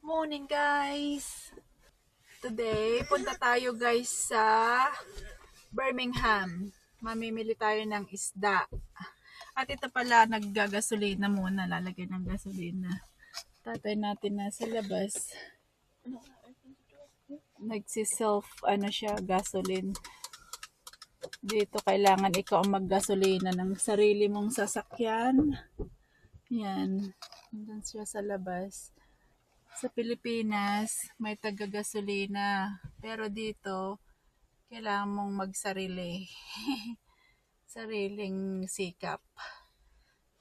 Morning guys! Today, punta tayo guys sa Birmingham. Mamimili tayo ng isda. At ito pala, naggagasolina muna. Lalagay ng gasolina. Tatay natin nasa labas. Nagsiself, gasoline. Dito kailangan ikaw ang maggasolina ng sarili mong sasakyan. Yan. Nandun siya sa labas. Sa Pilipinas, may taga-gasolina. Pero dito, kailangan mong magsarili. Sariling sikap.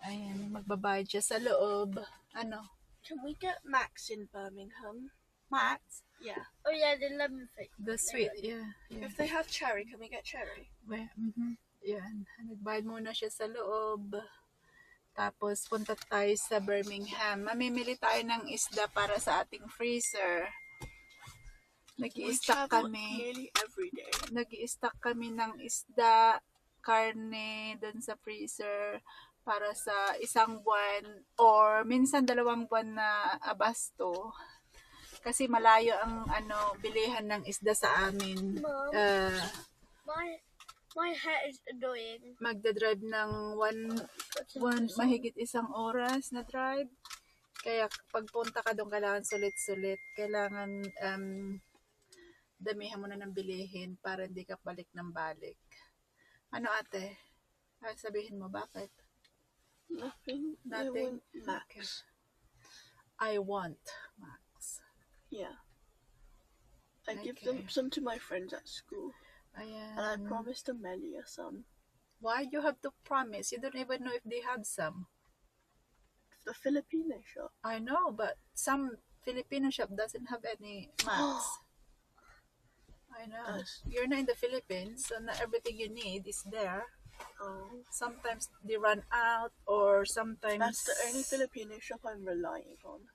Ayan, magbabayad siya sa loob. Can we get Max in Birmingham? Max? Yeah. Oh yeah, the lemon thing. The sweet, yeah. If they have cherry, can we get cherry? Yan. Nagbayad muna siya sa loob. Tapos, punta tayo sa Birmingham. Mamimili tayo ng isda para sa ating freezer. Nag-i-stock kami. Nearly every day. Nag-i-stock kami ng isda, karne, dun sa freezer para sa isang buwan or minsan 2 buwan na abasto. Kasi malayo ang bilihan ng isda sa amin. Mom, my hair is annoying. Magdadrive ng mahigit 1 oras na drive. Kaya pagpunta ka doon, kailangan sulit-sulit. Kailangan damihan mo na ng bilihin para hindi ka balik ng balik. Ano ate? Sabihin mo, bakit? Nothing. Nothing? I want Max. I want Max. Yeah. I give Okay. some to my friends at school. Ayan. And I promised Amelia some. Why you have to promise? You don't even know if they have some. The Filipino shop. I know, but some Filipino shop doesn't have any Max. I know. You're not in the Philippines, so not everything you need is there. Oh. Sometimes they run out, or sometimes... That's the only Filipino shop I'm relying on.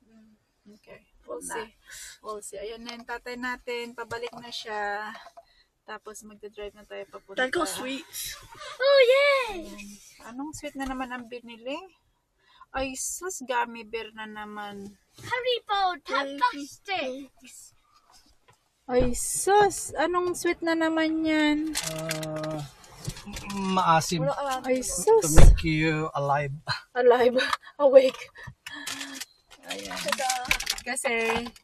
Okay. We'll see. We'll see. Ayan na yung tatay natin. Pabalik na siya. Tapos magdadrive na tayo papunta. Dad got sweets. Oh, yay! Ayan. Anong sweet na naman ang binili? Ay, sus, gummy bear na naman. Haribo, plastics. Ay, sus, anong sweet na naman yan? Maasim Ay, to sus. make you alive. Alive. Awake. Ayan. Kasi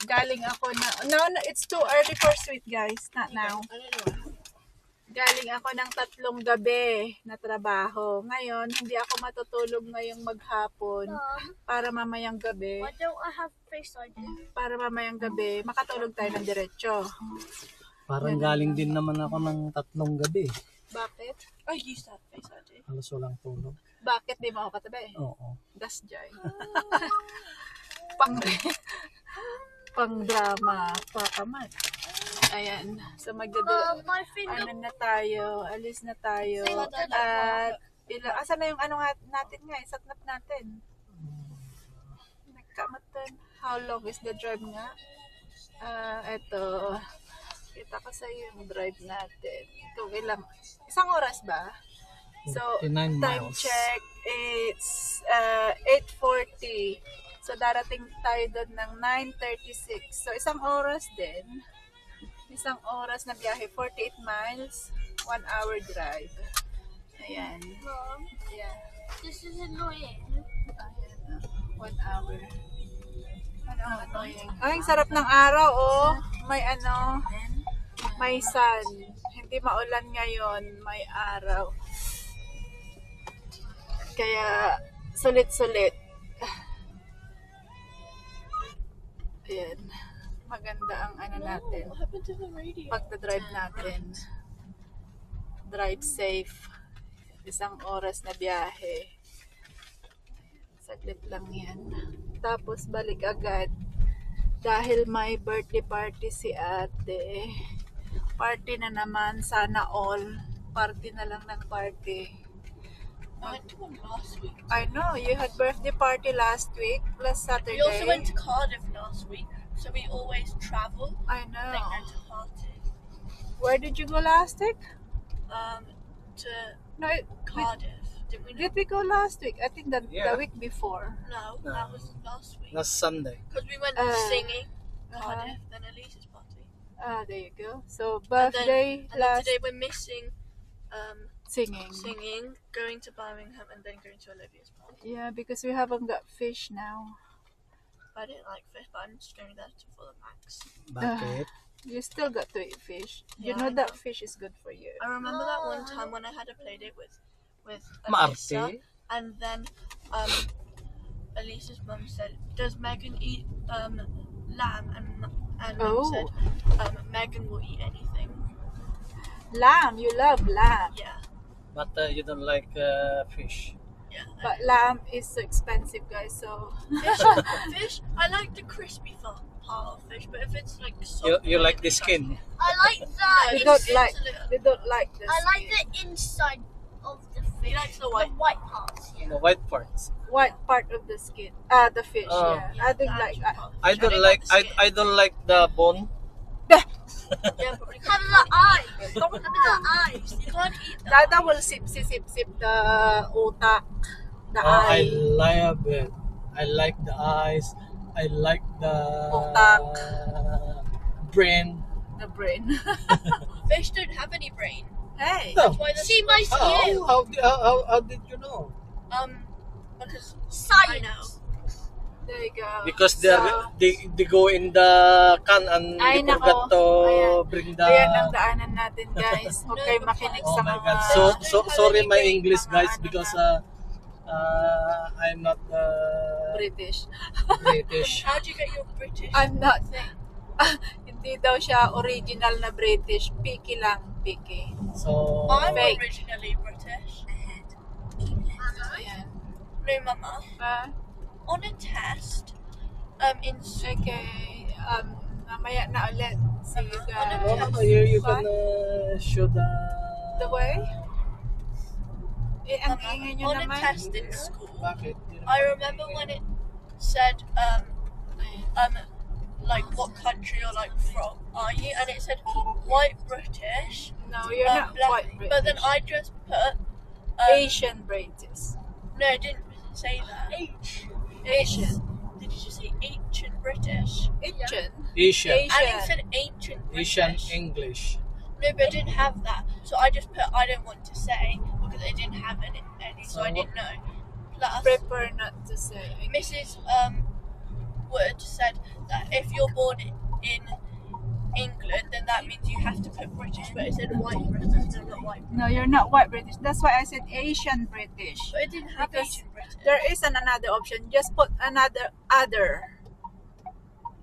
galing ako na... No, it's too early for sweet, guys. Not now. I don't know. Galing ako ng 3 gabi na trabaho. Ngayon, hindi ako matutulog ngayong maghapon para mamayang gabi. Why don't I have Face ID? Para mamayang gabi, makatulog tayo ng diretso. Parang galing din naman ako ng 3 gabi. Bakit? I used to have Face ID. Halos walang tulog. Bakit di mo ako katabi? Oo. Das Jai. pang drama, pakamat. Ayan. So My finger. na tayo, alis na tayo. At asan na yung natin nga, satnap natin. Nagkamatan. How long is the drive nga? Eto. Kita ko sa yung drive natin. Kung ilang, 1 oras ba? So, 49 time miles. check, it's 8:40. So, darating tayo doon ng 9:36. So, 1 oras din. 1 oras na biyahe, 48 miles, 1 hour drive. Ayan. Mom, Ayan. this is annoying. Ayan. 1 hour. Annoying. Ay, sarap ng araw, oh. May sun. Hindi maulan ngayon, may araw. Kaya, sulit-sulit. Ayan. Maganda ang natin. What happened to the radio? Pagdadrive natin. Drive safe. 1 oras na biyahe. Saglit lang yan. Tapos balik agad. Dahil may birthday party si ate. Party na naman. Sana all. Party na lang ng party. I went to one last week. I know. You had birthday party last Saturday. We also went to Cardiff last week, so we always travel. I Like know. go to party. Where did you go last week? To No, Cardiff. Did we? did we go last week? I think the Yeah. week before. No, that was last week. Last Sunday. Because we went Uh, singing. Cardiff, then Elise's party. There you go. So And birthday, then last today we're missing singing. singing, going to Birmingham, and then going to Olivia's party. Yeah, because we haven't got fish now. I didn't like fish, but I'm just going there for the max. Bakit? You still got to eat fish. You Yeah, know I that know. fish is good for you. I remember that one time when I had a play date with Elisa, Maarte? and then Elisa's mum said, "Does Megan eat lamb?" And mum Oh. said, "Megan will eat anything." Lamb, you love lamb. Yeah, But you don't like fish. yeah. But lamb is so expensive, guys. So Fish. I like the crispy part of fish, but if it's like You like the skin. I like they the. don't like. it's a little- They don't like this. I like the inside of the He fish. likes the white parts. Yeah. The white parts. white part of the skin. The fish. Oh. Yeah, I don't the like. actual part of I fish. don't don't like the skin. I don't like the bone. Yeah, but we Have can't the eyes. eat Have the eyes. You can't eat that. Dada will sip the utak, the Oh, I eye. love it. I like the eyes. I like the Utak. brain. The brain. Fish don't have any brain. Hey. No. That's why they're See my skin. How did you know? because I Science. know. There you go. Because So, they go in the can and Ay, they forgot to nako. bring the. ayan ang daanan natin, guys. Huwag kayo makinig Oh sa my mga... God! So sorry my English guys because I'm not British. British. How do you get your British I'm not. thing? Hindi daw siya original na British. Picky lang. Picky. So I'm Fake. originally British. Ayan. No, Mama. On a test, in Okay. Mamaya na ulit. See you guys. no, you can show the The way? Ang Mama, ingay nyo on a naman. test in school, Bakit? I remember when it said like what country you're like from, are you? And it said white British. No, you're not black, white British. But then I just put Asian British. no, I didn't say that. Asian. Did you just say ancient British? Asian. Asian And it Asian. said ancient Asian British. English. No, but I didn't have that. So I just put I don't want to say because I didn't have any so I didn't know. Plus, Prefer not to say. Mrs. Wood said that if you're born in England, then that means you have to put British, but it said white British, so not white. No, you're not white British. That's why I said Asian British. But it didn't have Because Asian British. There is another option. Just put another other.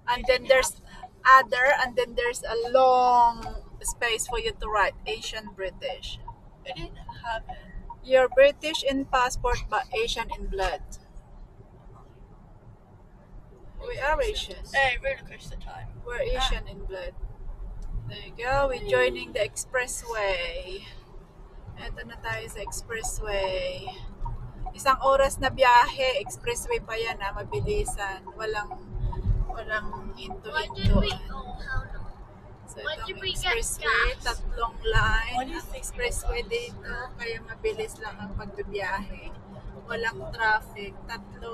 And then there's other, and then there's a long space for you to write Asian British. It didn't have it. You're British in passport but Asian in blood. We are Asian. Hey, roller coaster time. We're Asian in blood. There you go. We're joining the expressway. Ito na tayo sa expressway. Isang oras na biyahe. Expressway pa yan ha. Mabilisan. Walang Why did hinto-hinto. we? Oh, how long? So Why itong did we get expressway, gas? tatlong Why line do you ang think expressway dito, kaya mabilis lang ang pagbibiyahe. Walang traffic, tatlo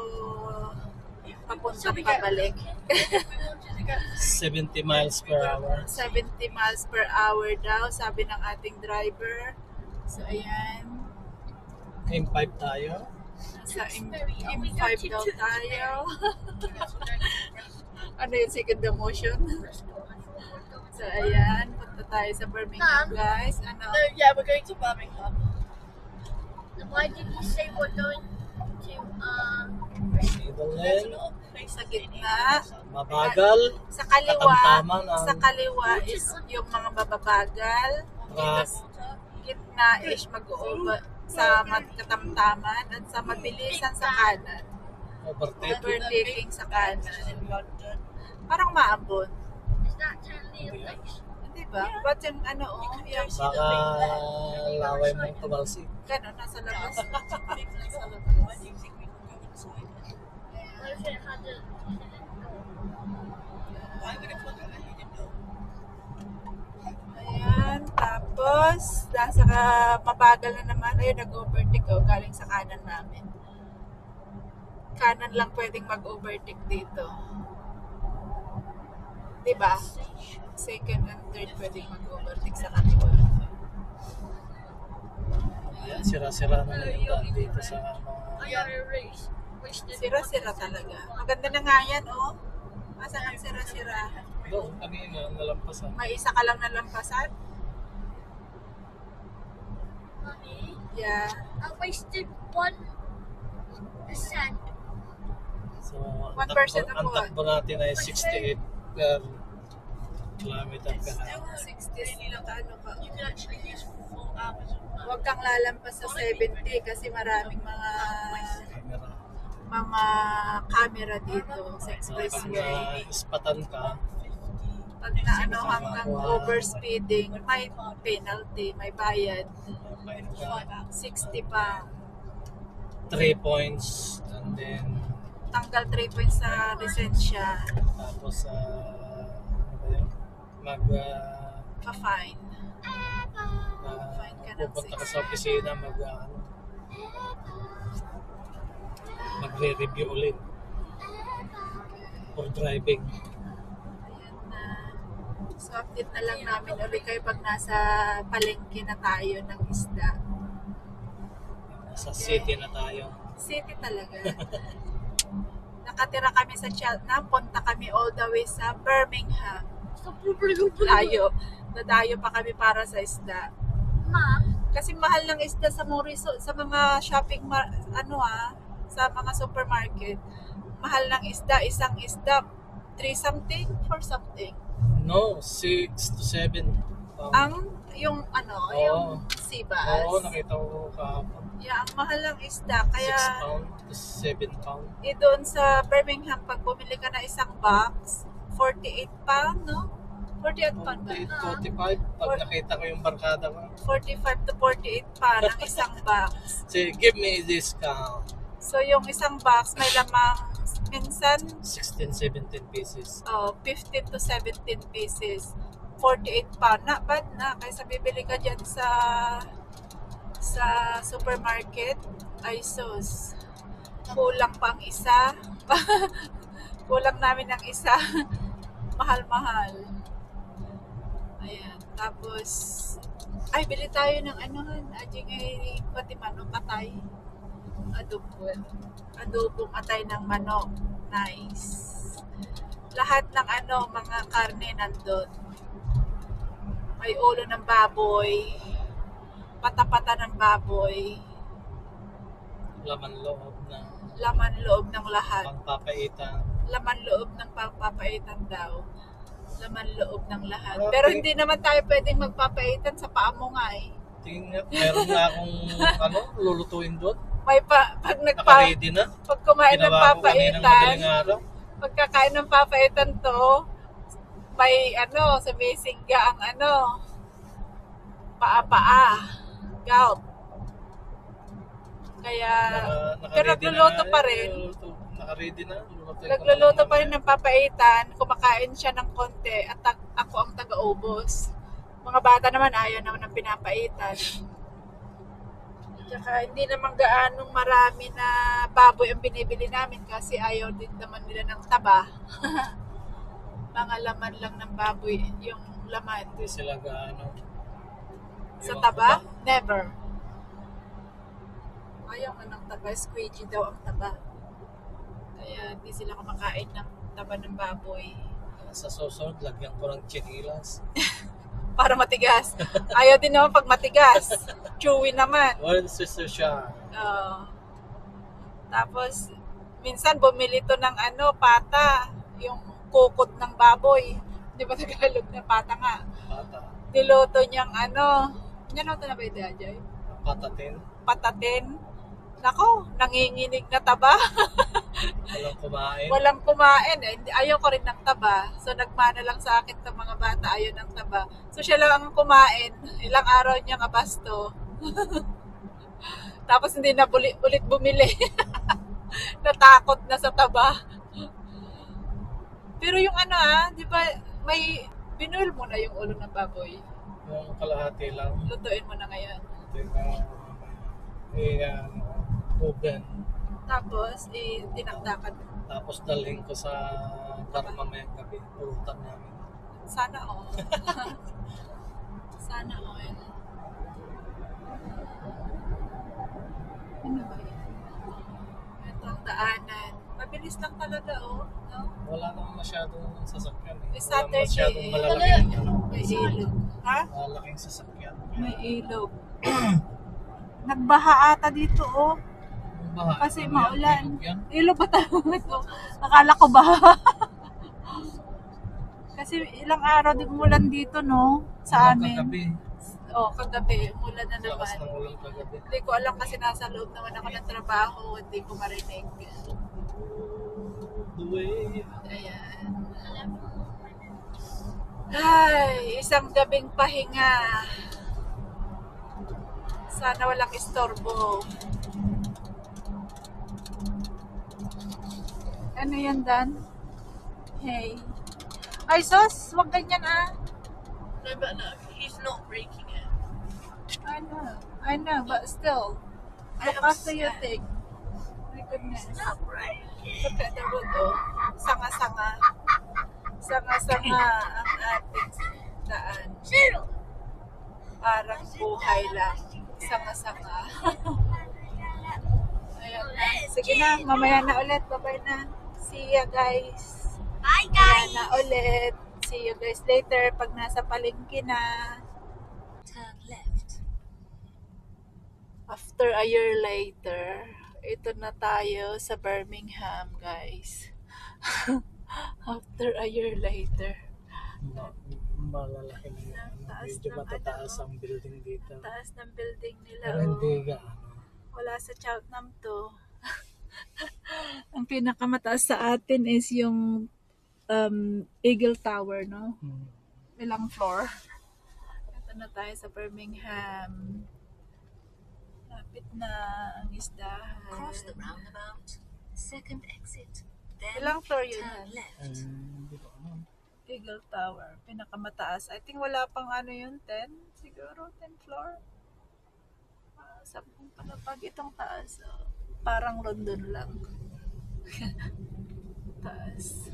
papunta pabalik. We wanted to go. 70 miles per hour. 70 miles per hour daw, sabi ng ating driver. So ayan, M5 tayo. nasa Tewkesbury. Are we M5 going to daw tayo. Tewkesbury? Ano yung second emotion? So ayan, punta tayo sa Birmingham guys. Ano? No, yeah, we're going to Birmingham. Why did you say we're going to There's Middle a lot of places Sa in gitna. England. mabagal. Sa kaliwa, Katamtaman ang- sa kaliwa is yung mga mababagal. Ah, Gitna is mag-over sa katamtaman at sa mabilisan sa kanan. overtake. Overtaking sa kanan. in London. Parang maabot. Is that Totally a place? Di ba? Ba't yung ano oh, yung Baka laway mong tumalsik. gano'n, nasa labas. Why do you think we can go inside? What if it had a Why would it put that in the door? Ayan, tapos, nasa mabagal na naman, ayun, nag-overtake oh, galing sa kanan namin. Kanan lang pwedeng mag-overtake dito. Di ba? Second and third pwedeng mag-overtake sa kanila. Yan, sira-sira na yung daan dito sa I got a race. Wasted. Sira-sira talaga. Maganda na nga yan, oh. Masa ang sira-sira? doon kanina nalampasan. May isa ka lang nalampasan? Mommy, Yeah. I wasted 1%. So, 1% ang ako. takbo natin ay 68 per kilometer per hour. 60 na ano ka. You can actually use 4 hours of that. Huwag kang lalampas sa 70 kasi maraming Camera. camera dito sa Pag expressway. ispatan ka, Pag na ano hanggang overspeeding, may penalty, may bayad. fine ka. 60 pa. 3 points and then Tanggal 3 points sa lisensya. tapos ano ba yun? Pa-fine. Fine ka ng pupunta ka 60. sa opisina magre-review ulit for driving. Ayan na. So, update na lang namin ulit kayo pag nasa palengke na tayo ng isda. Sa city na tayo. City talaga. Nakatira kami sa Cheltenham, punta kami all the way sa Birmingham. Layo. Nadayo pa kami para sa isda. Mom, Kasi mahal ng isda sa sa mga shopping sa mga supermarket. Mahal ng isda, isang isda 3 something, 4 something. No, 6 to 7 pounds. Yung Oo. yung sea bass. Oo, nakita ko kahapon. Yeah, ang mahal ng isda. 6 Kaya pounds to 7 pounds. doon sa Birmingham, pag bumili ka na isang box, 48 pound, no? 48 pound ba? 45. Pag nakita ko yung barkada ko, 45 to 48 pound ang isang box. say, give me a discount. So, yung isang box may lamang minsan 16, 17 pieces. 15 to 17 pieces. 48 pound. Not bad na. Kaysa bibili ka dyan sa supermarket. Ay sus. Kulang pang isa. Kulang namin ng isa. Mahal-mahal. Ayan. Tapos, ay, bili tayo ng ajing ay pati manok atay. Adobong atay ng manok. Nice. Lahat ng mga karne nandun. May ulo ng baboy, pata-pata ng baboy, Laman loob na laman loob ng lahat. pangpapaitan. Laman loob ng pagpapaitan daw. Laman loob ng lahat. Okay. Pero hindi naman tayo pwedeng magpapaitan sa paa mo nga eh. Tingnan, meron na akong lulutuin doon. May pag Naka-ready na. pag kumain ng Ginawa ko kaninang madaling papaitan, araw. pagkakain ng papaitan to, may sumisingga ang paa-paa, gout. Kaya, pero nagluluto pa rin. Naka-ready na. Nagluluto pa rin ng papaitan, kumakain siya ng konti at ako ang taga-ubos. Mga bata naman ayaw naman ng pinapaitan. Tsaka hindi naman gaanong marami na baboy ang binibili namin kasi ayaw din naman nila ng taba. Mga laman lang ng baboy yung laman. Hindi sila gaano. Sa Ewan ko taba? ba? Never. Ayaw nga ng taba. Squidgy daw ang taba. Kaya hindi sila kumakain ng taba ng baboy. Sa susunod, lagyan ko ng chinilas. Para matigas. Ayaw din naman pag matigas. Chewy naman. One sister siya. Tapos, minsan bumili to ng pata. Yung kukot ng baboy. Di ba Tagalog na pata nga? Pata. Niluto niyang niluto na ba ito, Ajay? Patatin. Patatin. Nako, nanginginig na taba. Walang kumain. Walang kumain. Ayaw ko rin ng taba. So, nagmana lang sa akin ng mga bata. Ayaw ng taba. So, siya lang ang kumain. Ilang araw niyang abasto. Tapos, hindi na ulit bumili. Natakot na sa taba. Pero yung di ba, may binuil mo na yung ulo ng baboy. Yung kalahati lang. Lutuin mo na ngayon. Oven. Tapos, dinakdakan. Tapos dalhin ko sa bar mamayang gabi. Pulutan namin. Sana all. Sana all. Ano ba yan? Ito ang daanan. Mabilis lang talaga, oh. No? Wala naman masyadong sasakyan eh. It's Wala Saturday. masyadong malalaking ano. May ilog. Ha? Malalaking sasakyan. May ilog. Nagbaha ata dito, oh. Ang baha. Kasi Ano yan? maulan. Ilog yan? Ilog ba talaga ito? Akala ko baha. Kasi ilang araw din umulan dito, no? Sa amin. Kagabi. Oh, kagabi. Umulan na Lakas naman. ng ulan kagabi. Hindi ko alam kasi nasa loob naman ako ng trabaho. Hindi ko marinig. The way. Ayan. Ay, isang gabing pahinga. Sana walang istorbo. Ano yan, Dan? Hey. Ay, sos! Huwag ganyan, ah. No, but look, he's not breaking it. I know, but still. I Look am after your scared. thing. My goodness. Not breaking. Look at the road, oh. Sanga-sanga. Sanga-sanga ang ating daan. Zero. Parang buhay lang. Sanga-sanga. Ayan na. Sige na, mamaya na ulit. Bye-bye na. See ya, guys. Hi, Mamaya na ulit. See you guys later pag nasa palengke na. Turn left. After a year later, ito na tayo sa Birmingham, guys. After a year later. Malalaki na yan. Taas Medyo ng matataas ano, ang building dito. Taas ng building nila. Pero Oh. hindi gaano. Wala sa Cheltenham to. Ang pinakamataas sa atin is yung Eagle Tower, no? Ilang floor. Ito na tayo sa Birmingham. Lapit na ang isdahan. Cross the roundabout. Second exit. Then Ilang floor yun? turn left. Hindi ko alam. Eagle Tower. Pinakamataas. I think wala pang ano yun, 10? Siguro 10 floor. 10 palapag itong taas. Oh. Parang London lang. Taas.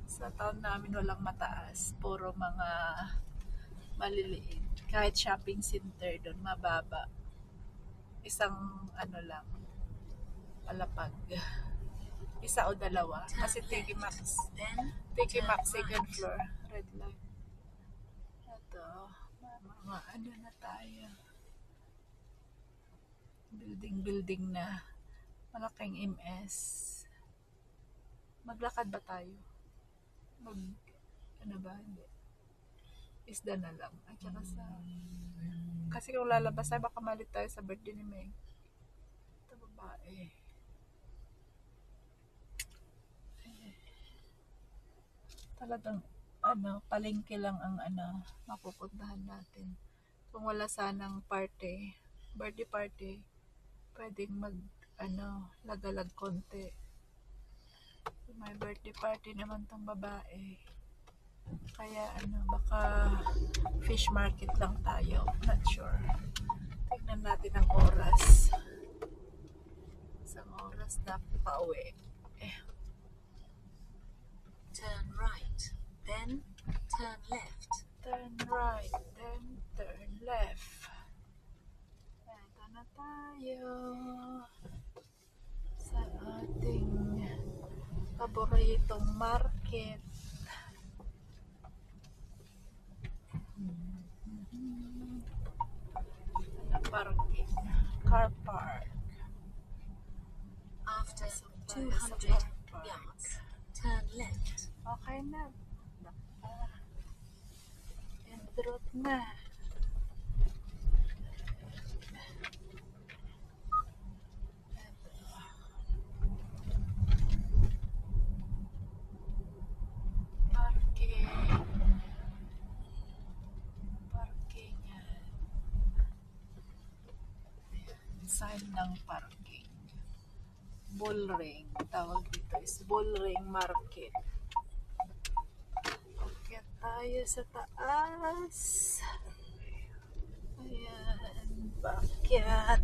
Sa town namin walang mataas. Puro mga maliliit. Kahit shopping center doon, mababa. Isang ano lang, palapag. Isa o dalawa. Kasi Tiki Max. Then Tiki Max, second floor. Red light. Ito. Mga ano na tayo. Building na. Malaking MS. Maglakad ba tayo? Ano ba? Hindi. Isda na lang. At saka sa... Kasi kung lalabas tayo, baka malit tayo sa birthday ni Meg. Ito babae. Talagang, palengke lang ang mapupuntahan natin. Kung wala sanang party, birthday party, pwedeng lagalag konti. May birthday party naman tong babae. Kaya baka fish market lang tayo. Not sure. Tignan natin ang oras. Isang oras na pauwi. turn right. Then turn left. Turn right, then turn left. Ito na tayo sa ating paboritong market. Parking. Car park. After Sa 200 car park. yards, turn left. Okay na. End road na. Parking. Parking. Sign ng parking. Bullring. Tawag dito is Bullring Market. Okay tayo sa taas. Ayan. Bakyat.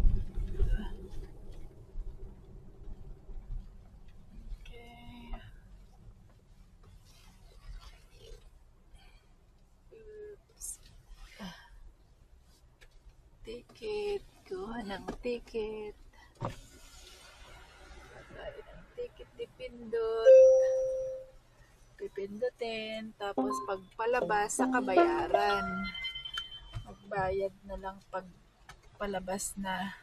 ticket. Tayo ng ticket, dipindot. Pipindutin. Tapos pag palabas, saka bayaran. Magbayad na lang pag palabas na.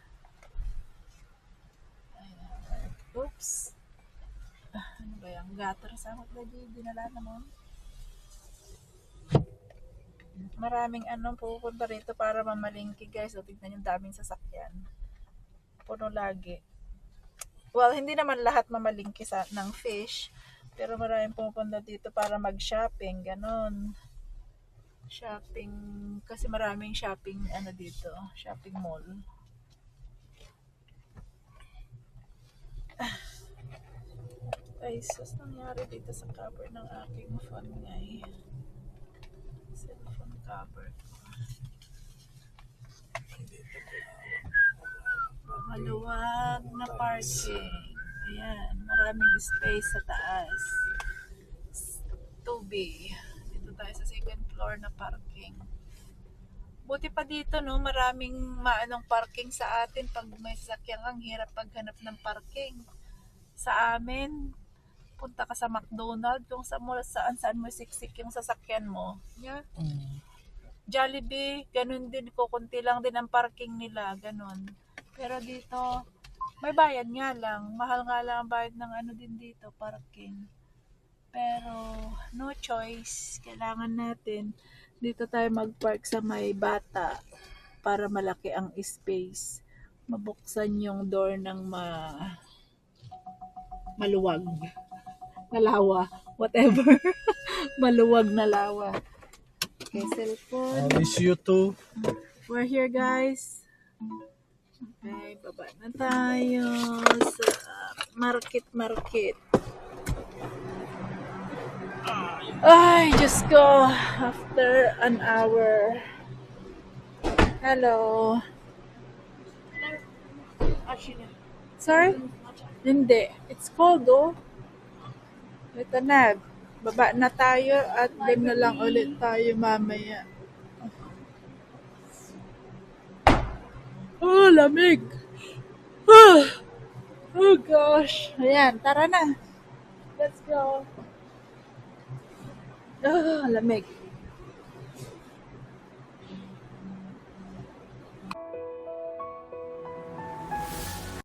Ayan. Oops. Ano ba yung gutter sa mga dinala naman? Maraming pupunta rito para mamalingki guys. O tignan yung daming sasakyan. Puno lagi. Well, hindi naman lahat mamalingki ng fish. Pero maraming pumupunta dito para mag-shopping. Ganon. Shopping. Kasi maraming shopping dito. Shopping mall. Ay, sus, nangyari dito sa cover ng aking phone ngay. Cellphone cover. Maluwag na parking. Ayan, maraming space sa taas. 2B. Dito tayo sa second floor na parking. Buti pa dito, no, maraming maanong parking sa atin. Pag may sasakyan, ang hirap paghanap ng parking. Sa amin, punta ka sa McDonald's, kung saan mo siksik yung sasakyan mo. Yeah. Jollibee, ganun din, kukunti lang din ang parking nila, ganun. Pero dito, may bayad nga lang. Mahal nga lang ang bayad ng din dito, parking. Pero, no choice. Kailangan natin. Dito tayo mag-park sa may bata para malaki ang space. Mabuksan yung door ng maluwag. Na lawa. Whatever. Maluwag na lawa. Okay, cellphone. I wish you too. We're here, guys. Okay, baba na tayo sa market. Ay, just go after an hour. Hello. Sorry? Hindi. It's cold, oh. Ito na. Baba na tayo at doon na lang ulit tayo mamaya. Oh, lamig. Oh gosh. Ayan, tara na. Let's go. Oh, lamig.